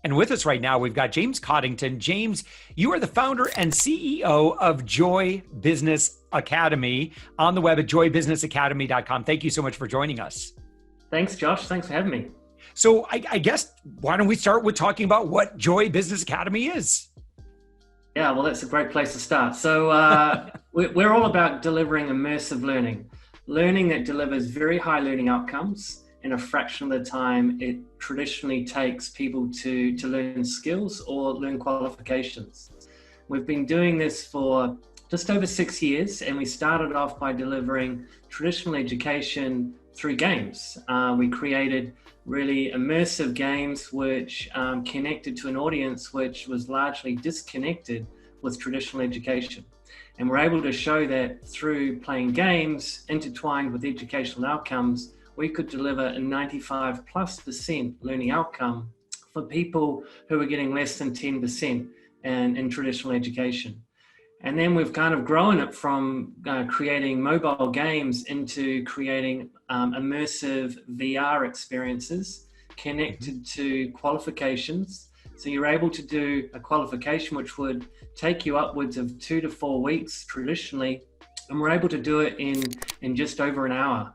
And with us right now, we've got James Coddington. James, you are the founder and CEO of Joy Business Academy on the web at joybusinessacademy.com. Thank you so much for joining us. Thanks, Josh. Thanks for having me. So I guess, why don't we start with talking about what Joy Business Academy is? Yeah, well, that's a great place to start. So we're all about delivering immersive learning that delivers very high learning outcomes in a fraction of the time it traditionally takes people to learn skills or learn qualifications. We've been doing this for just over 6 years, and we started off by delivering traditional education through games. We created really immersive games which connected to an audience which was largely disconnected with traditional education. And we're able to show that through playing games intertwined with educational outcomes, we could deliver a 95+% learning outcome for people who are getting less than 10% in traditional education. And then we've kind of grown it from creating mobile games into creating immersive VR experiences connected to qualifications. So you're able to do a qualification which would take you upwards of 2 to 4 weeks traditionally, and we're able to do it in just over an hour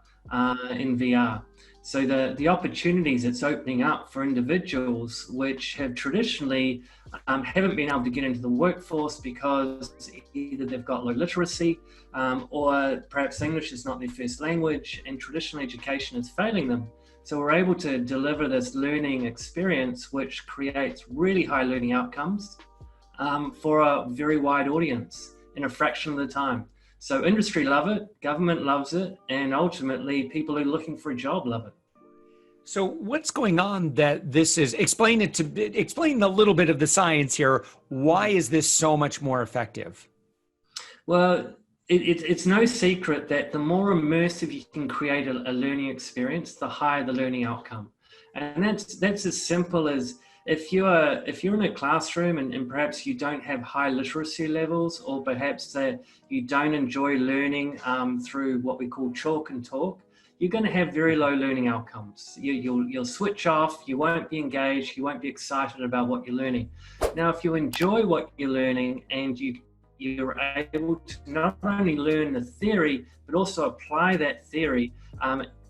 in VR. So the opportunities it's opening up for individuals which have traditionally haven't been able to get into the workforce because either they've got low literacy or perhaps English is not their first language and traditional education is failing them. So we're able to deliver this learning experience which creates really high learning outcomes for a very wide audience in a fraction of the time. So industry love it, government loves it, and ultimately people who are looking for a job love it. So what's going on that this is, explain a little bit of the science here. Why is this so much more effective? Well, it's no secret that the more immersive you can create a learning experience, the higher the learning outcome. And that's as simple as if you're in a classroom and perhaps you don't have high literacy levels, or perhaps that you don't enjoy learning through what we call chalk and talk, you're going to have very low learning outcomes. You'll switch off, you won't be engaged, you won't be excited about what you're learning. Now, if you enjoy what you're learning and you're able to not only learn the theory, but also apply that theory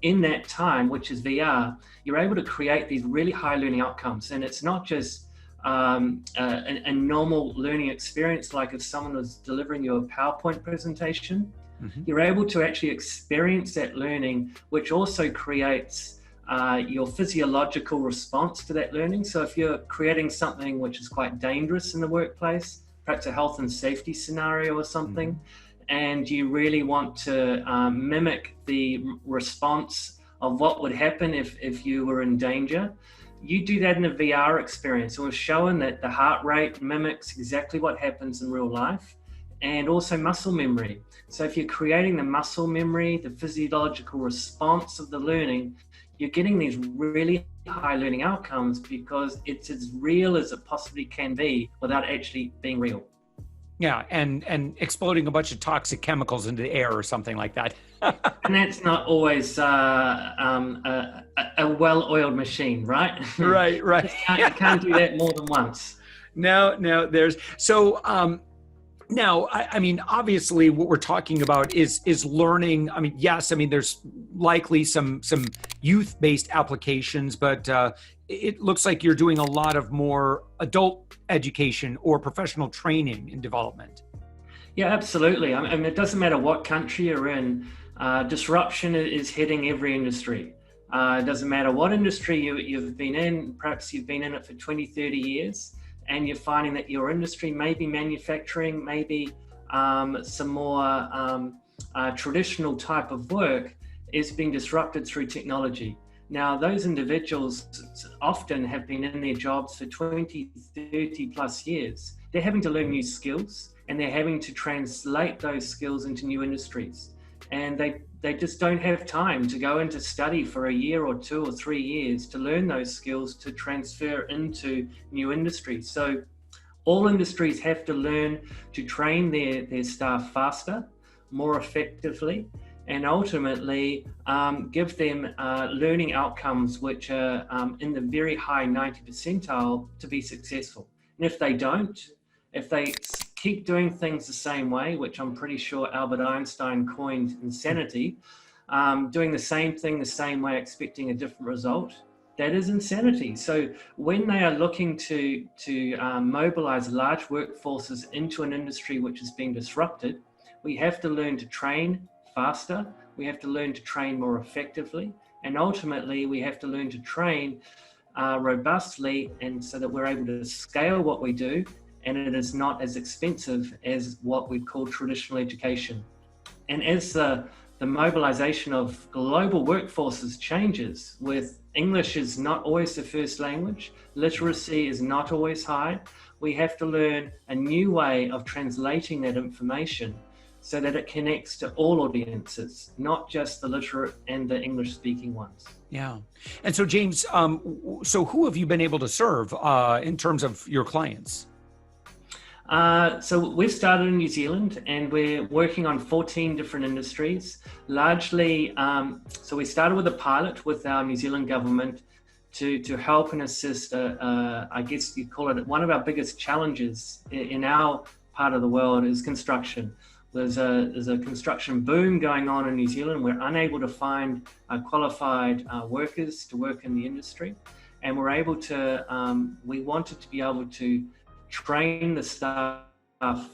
in that time, which is VR, you're able to create these really high learning outcomes. And it's not just a normal learning experience, like if someone was delivering you a PowerPoint presentation. Mm-hmm. You're able to actually experience that learning, which also creates your physiological response to that learning. So if you're creating something which is quite dangerous in the workplace, perhaps a health and safety scenario or something, mm-hmm. and you really want to mimic the response of what would happen if you were in danger, you do that in a VR experience. And we've shown that the heart rate mimics exactly what happens in real life, and also muscle memory. So if you're creating the muscle memory, the physiological response of the learning, you're getting these really high learning outcomes because it's as real as it possibly can be without actually being real. Yeah, and exploding a bunch of toxic chemicals into the air or something like that. And that's not always a well-oiled machine, right? Right. You can't do that more than once. No, there's so. Now, I mean, obviously, what we're talking about is learning. I mean, yes, I mean, there's likely some youth-based applications, but it looks like you're doing a lot of more adult education or professional training and development. Yeah, absolutely. I mean, it doesn't matter what country you're in. Disruption is hitting every industry. It doesn't matter what industry you've been in. Perhaps you've been in it for 20, 30 years. And you're finding that your industry, maybe manufacturing, maybe some more traditional type of work, is being disrupted through technology. Now, those individuals often have been in their jobs for 20, 30 plus years. They're having to learn new skills, and they're having to translate those skills into new industries. And they just don't have time to go into study for a year or 2 or 3 years to learn those skills to transfer into new industries. So all industries have to learn to train their staff faster, more effectively, and ultimately give them learning outcomes which are in the very high 90 percentile to be successful. And if they don't, if they keep doing things the same way, which I'm pretty sure Albert Einstein coined insanity, doing the same thing the same way, expecting a different result, that is insanity. So when they are looking to mobilize large workforces into an industry which is being disrupted, we have to learn to train faster, we have to learn to train more effectively, and ultimately we have to learn to train robustly, and so that we're able to scale what we do, and it is not as expensive as what we call traditional education. And as the mobilization of global workforces changes, with English is not always the first language, literacy is not always high, we have to learn a new way of translating that information so that it connects to all audiences, not just the literate and the English-speaking ones. Yeah. And so, James, so who have you been able to serve in terms of your clients? So we've started in New Zealand, and we're working on 14 different industries, largely. So we started with a pilot with our New Zealand government to help and assist, I guess you'd call it, one of our biggest challenges in our part of the world is construction. There's a construction boom going on in New Zealand. We're unable to find qualified workers to work in the industry. And we're able to, we wanted to be able to train the staff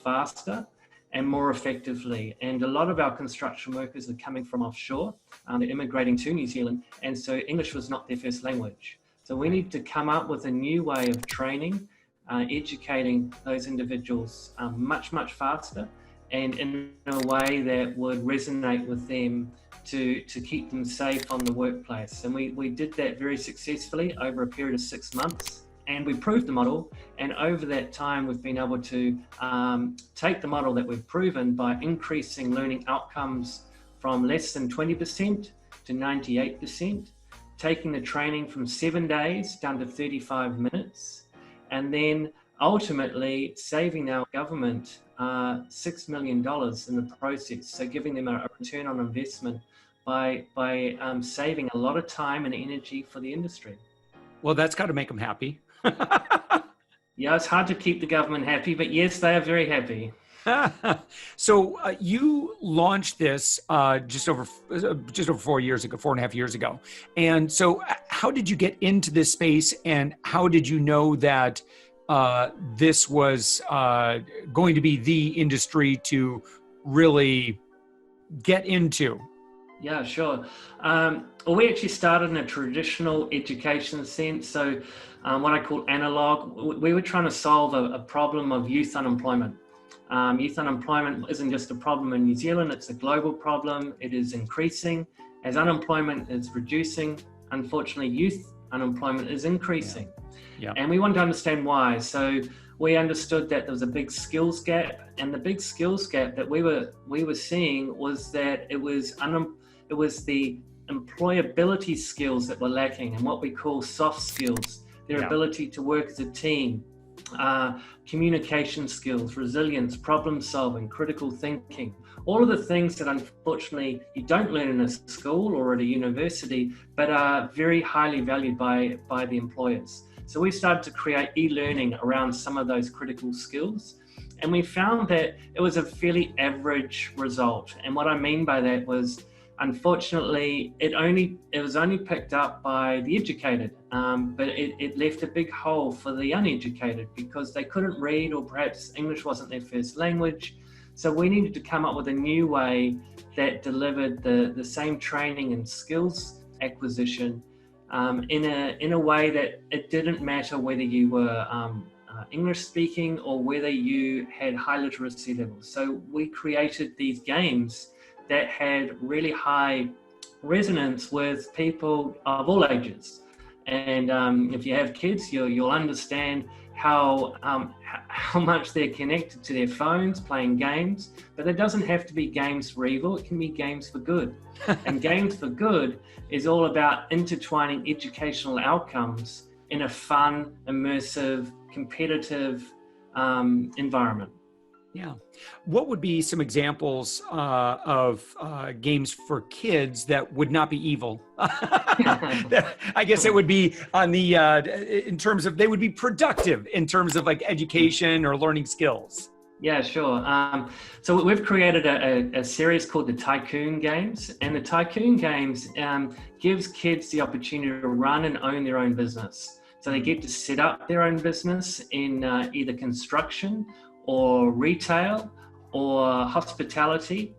faster and more effectively. And a lot of our construction workers are coming from offshore. They're immigrating to New Zealand. And so English was not their first language. So we need to come up with a new way of training, educating those individuals much, much faster, and in a way that would resonate with them to keep them safe on the workplace. And we did that very successfully over a period of 6 months. And we proved the model, and over that time we've been able to take the model that we've proven by increasing learning outcomes from less than 20% to 98%, taking the training from 7 days down to 35 minutes, and then ultimately saving our government $6 million in the process, so giving them a return on investment by saving a lot of time and energy for the industry. Well, that's got to make them happy. Yeah, it's hard to keep the government happy, but yes, they are very happy. So you launched this just over 4 years ago, 4.5 years ago. And so how did you get into this space, and how did you know that this was going to be the industry to really get into? Yeah, sure. Well, we actually started in a traditional education sense. So what I call analog, we were trying to solve a problem of youth unemployment. Youth unemployment isn't just a problem in New Zealand, it's a global problem. It is increasing. As unemployment is reducing, unfortunately, youth unemployment is increasing. Yeah. And we wanted to understand why. So we understood that there was a big skills gap, and the big skills gap that we were seeing was that it was the employability skills that were lacking, and what we call soft skills, their ability to work as a team, communication skills, resilience, problem solving, critical thinking, all of the things that unfortunately you don't learn in a school or at a university, but are very highly valued by the employers. So we started to create e-learning around some of those critical skills, and we found that it was a fairly average result. And what I mean by that was, unfortunately, it was only picked up by the educated, but it left a big hole for the uneducated because they couldn't read, or perhaps English wasn't their first language. So we needed to come up with a new way that delivered the same training and skills acquisition in a way that it didn't matter whether you were English speaking or whether you had high literacy levels. So we created these games that had really high resonance with people of all ages. And if you have kids, you'll understand how much they're connected to their phones playing games. But it doesn't have to be games for evil, it can be games for good. And games for good is all about intertwining educational outcomes in a fun, immersive, competitive environment. Yeah. What would be some examples of games for kids that would not be evil? I guess it would be on the, in terms of, they would be productive in terms of like education or learning skills. Yeah, sure. So we've created a series called the Tycoon Games, and the Tycoon Games gives kids the opportunity to run and own their own business. So they get to set up their own business in either construction or retail or hospitality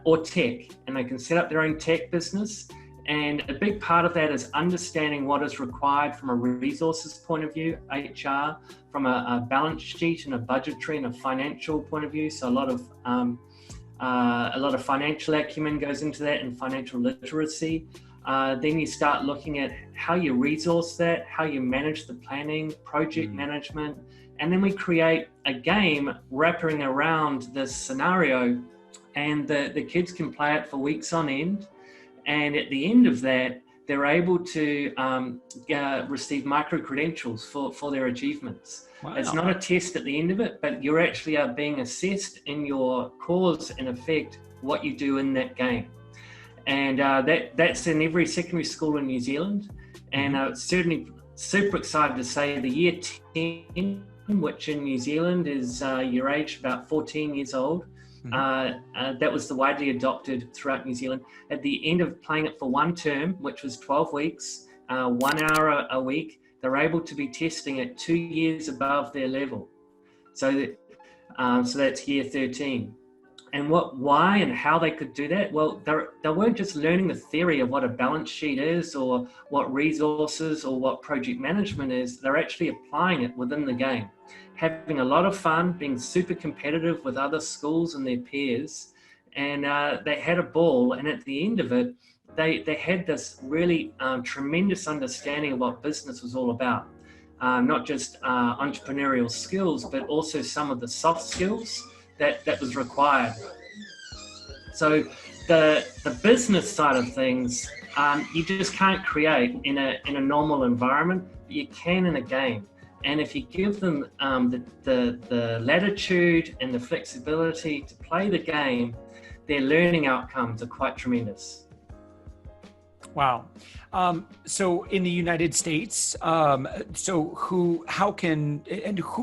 or tech, and they can set up their own tech business. And a big part of that is understanding what is required from a resources point of view, HR, from a balance sheet and a budgetary and a financial point of view. So a lot of financial acumen goes into that, and financial literacy. Then you start looking at how you resource that, how you manage the planning, project management, and then we create a game wrapping around this scenario, and the kids can play it for weeks on end. And at the end of that, they're able to receive micro-credentials for their achievements. Wow. It's not a test at the end of it, but you're actually being assessed in your cause and effect, what you do in that game. And that's in every secondary school in New Zealand. And certainly super excited to say the year 10, which in New Zealand is your age about 14 years old. That was the widely adopted throughout New Zealand. At the end of playing it for one term, which was 12 weeks, 1 hour a week, they're able to be testing at 2 years above their level. So that's year 13. And why and how they could do that? Well, they weren't just learning the theory of what a balance sheet is or what resources or what project management is. They're actually applying it within the game, having a lot of fun, being super competitive with other schools and their peers. And they had a ball. And at the end of it, they had this really tremendous understanding of what business was all about. Not just entrepreneurial skills, but also some of the soft skills that was required. So the business side of things, you just can't create in a normal environment, but you can in a game. And if you give them the latitude and the flexibility to play the game, their learning outcomes are quite tremendous. Wow. So in the United States, who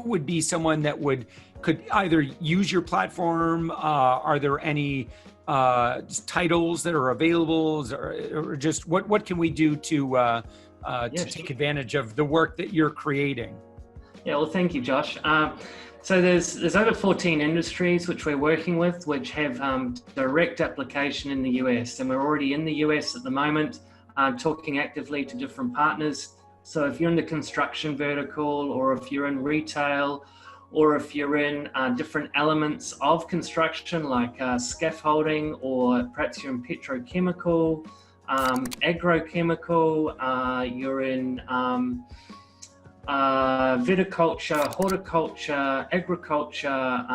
would be someone that could either use your platform? Are there any titles that are available, or just what can we do to take advantage of the work that you're creating? Yeah, well, thank you, Josh. So there's over 14 industries which we're working with, which have direct application in the US, and we're already in the US at the moment, talking actively to different partners. So if you're in the construction vertical, or if you're in retail, or if you're in different elements of construction like scaffolding, or perhaps you're in petrochemical, agrochemical, you're in viticulture, horticulture, agriculture,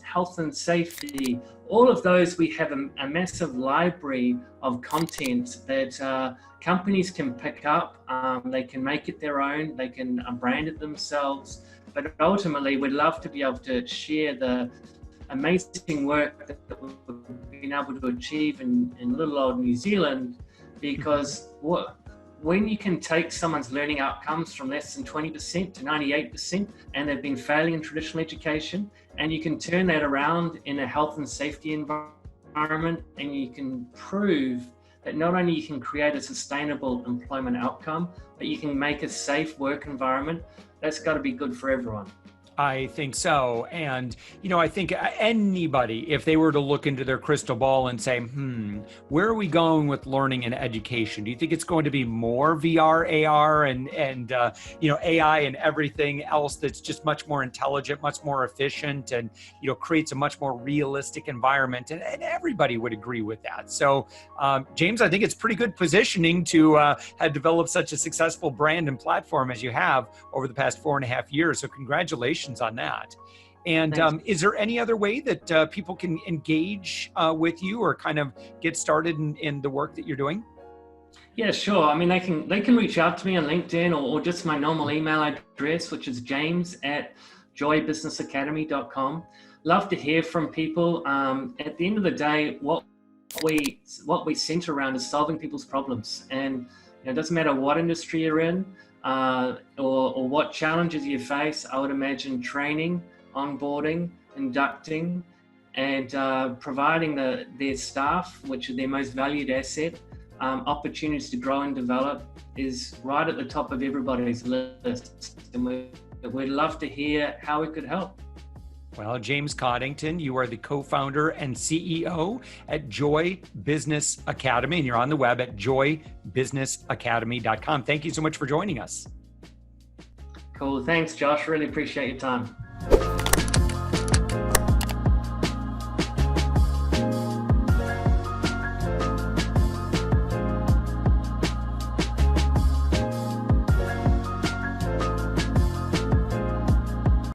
health and safety, all of those, we have a massive library of content that companies can pick up. They can make it their own, they can brand it themselves, but ultimately we'd love to be able to share the amazing work that we've been able to achieve in little old New Zealand, because when you can take someone's learning outcomes from less than 20% to 98%, and they've been failing in traditional education, and you can turn that around in a health and safety environment, and you can prove that not only you can create a sustainable employment outcome, but you can make a safe work environment, that's got to be good for everyone. I think so. And, I think anybody, if they were to look into their crystal ball and say, where are we going with learning and education? Do you think it's going to be more VR, AR, and AI and everything else that's just much more intelligent, much more efficient, and, creates a much more realistic environment? And everybody would agree with that. So, James, I think it's pretty good positioning to have developed such a successful brand and platform as you have over the past 4.5 years. So congratulations on that. And is there any other way that people can engage with you or kind of get started in the work that you're doing? Yeah, sure. I mean, they can reach out to me on LinkedIn or just my normal email address, which is james@joybusinessacademy.com. love to hear from people. At the end of the day, what we center around is solving people's problems, and it doesn't matter what industry you're in or what challenges you face. I would imagine training, onboarding, inducting, and providing their staff, which are their most valued asset, opportunities to grow and develop, is right at the top of everybody's list. And we'd love to hear how we could help. Well, James Coddington, you are the co-founder and CEO at Joy Business Academy, and you're on the web at joybusinessacademy.com. Thank you so much for joining us. Cool. Thanks, Josh. Really appreciate your time.